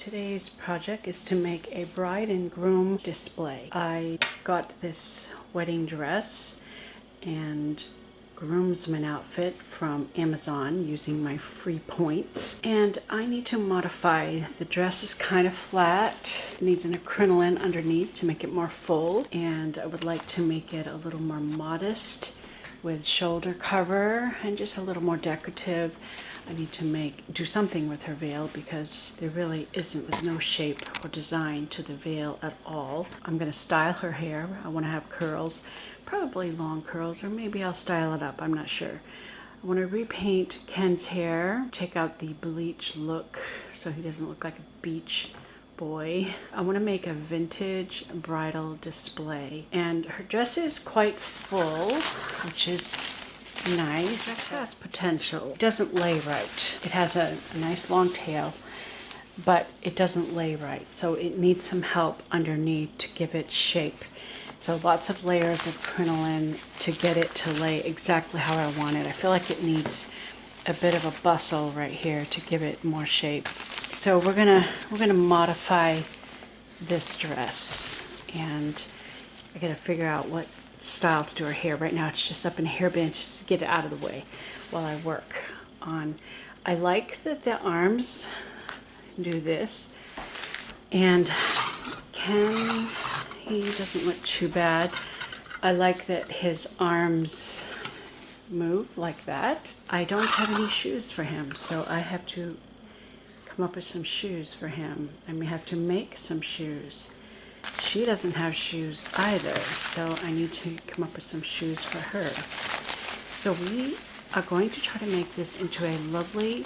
Today's project is to make a bride and groom display. I got this wedding dress and groomsman outfit from Amazon using my free points, and I need to modify. The dress is kind of flat. It needs an crinoline underneath to make it more full, and I would like to make it a little more modest with shoulder cover and just a little more decorative. I need to do something with her veil because there really isn't no shape or design to the veil at all. I'm going to style her hair. I want to have curls, probably long curls, or maybe I'll style it up. I'm not sure. I want to repaint Ken's hair, take out the bleach look so he doesn't look like a beach boy. I want to make a vintage bridal display, and her dress is quite full, which is nice. It has potential. It doesn't lay right. It has a nice long tail, but it doesn't lay right, so it needs some help underneath to give it shape. So lots of layers of crinoline to get it to lay exactly how I want it. I feel like it needs a bit of a bustle right here to give it more shape. So we're gonna modify this dress, and I gotta figure out what style to do her hair. Right now it's just up in a hairband just to get it out of the way while I work on. I like that the arms do this, and Ken, he doesn't look too bad. I like that his arms move like that. I don't have any shoes for him, so I have to come up with some shoes for him. I may have to make some shoes. She doesn't have shoes either, so I need to come up with some shoes for her. So we are going to try to make this into a lovely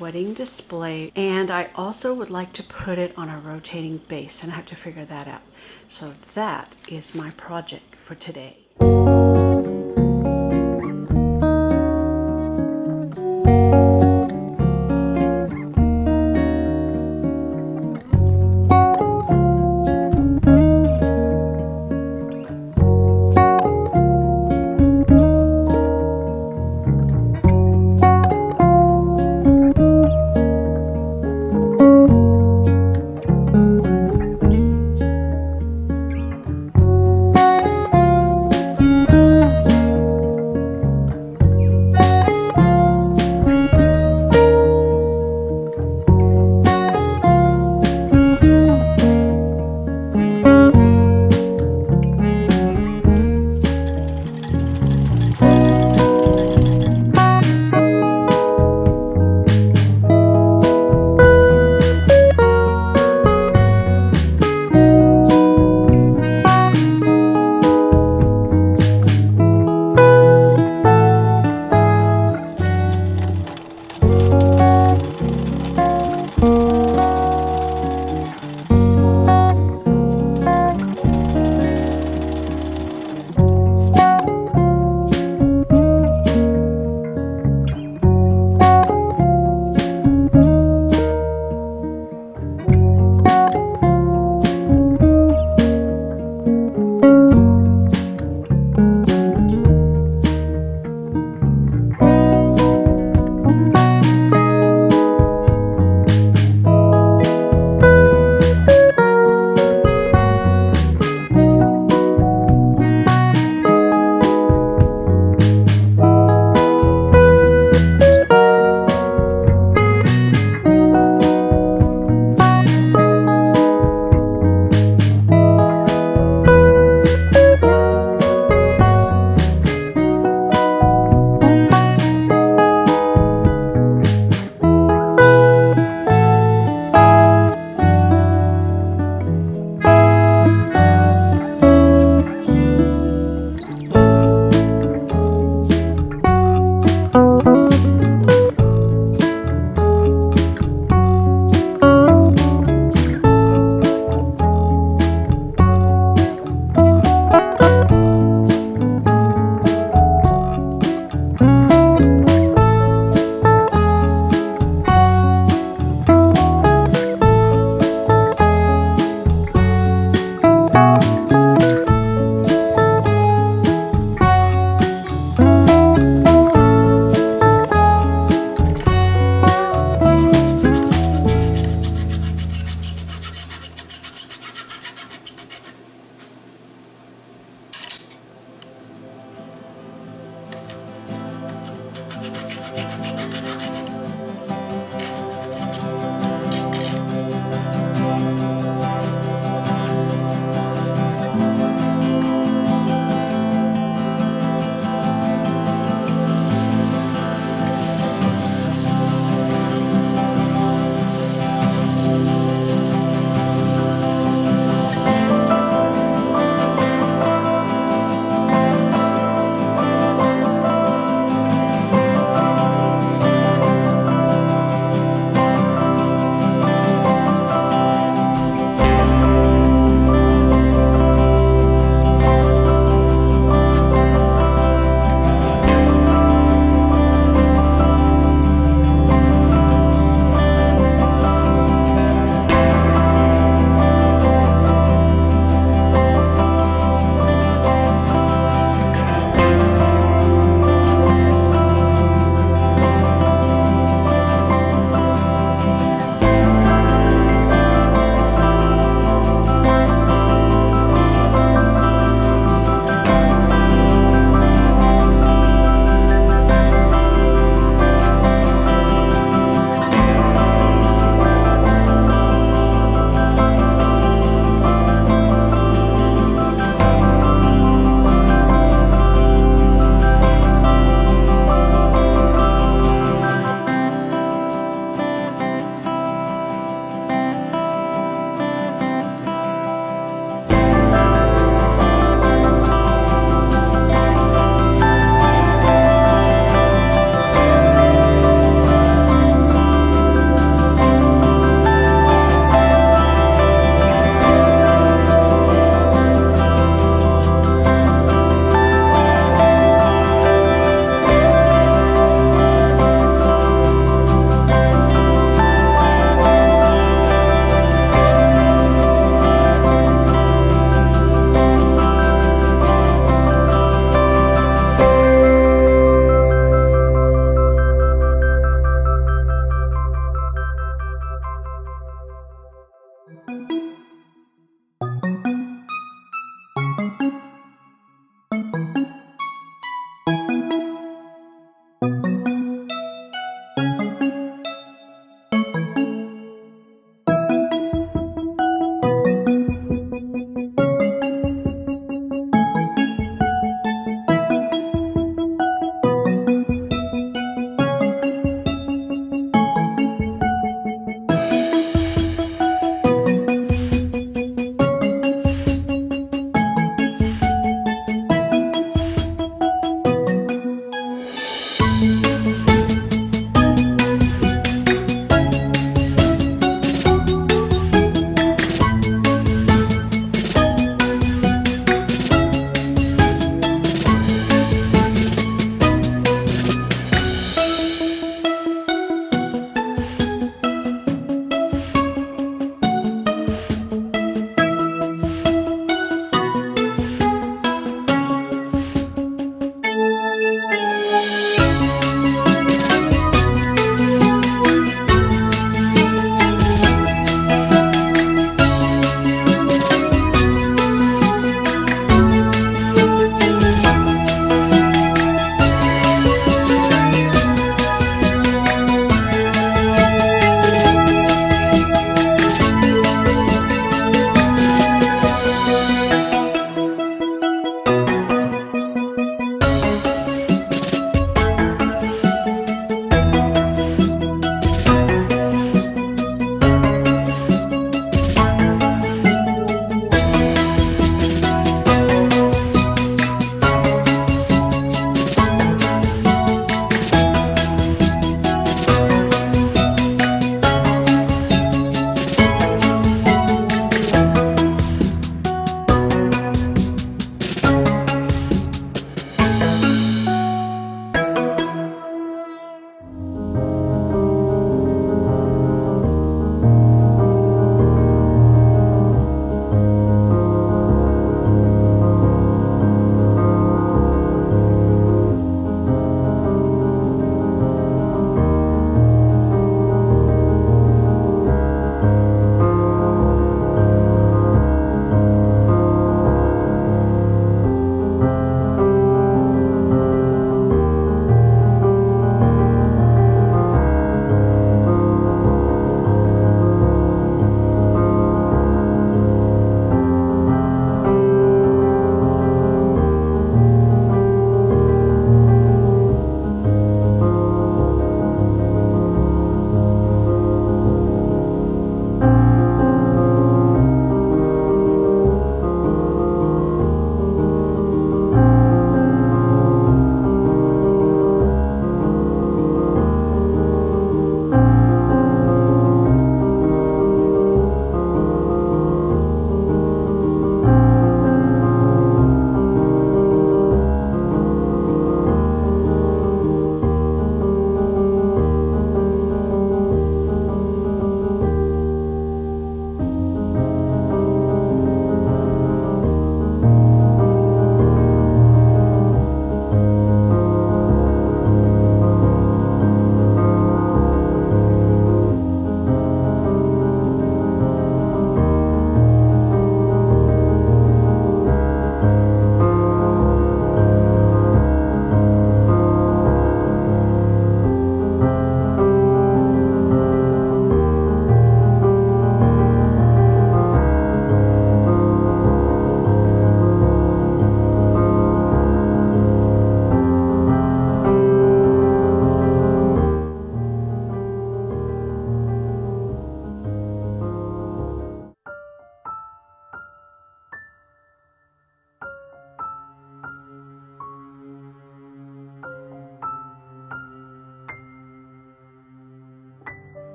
wedding display, and I also would like to put it on a rotating base, and I have to figure that out. So that is my project for today.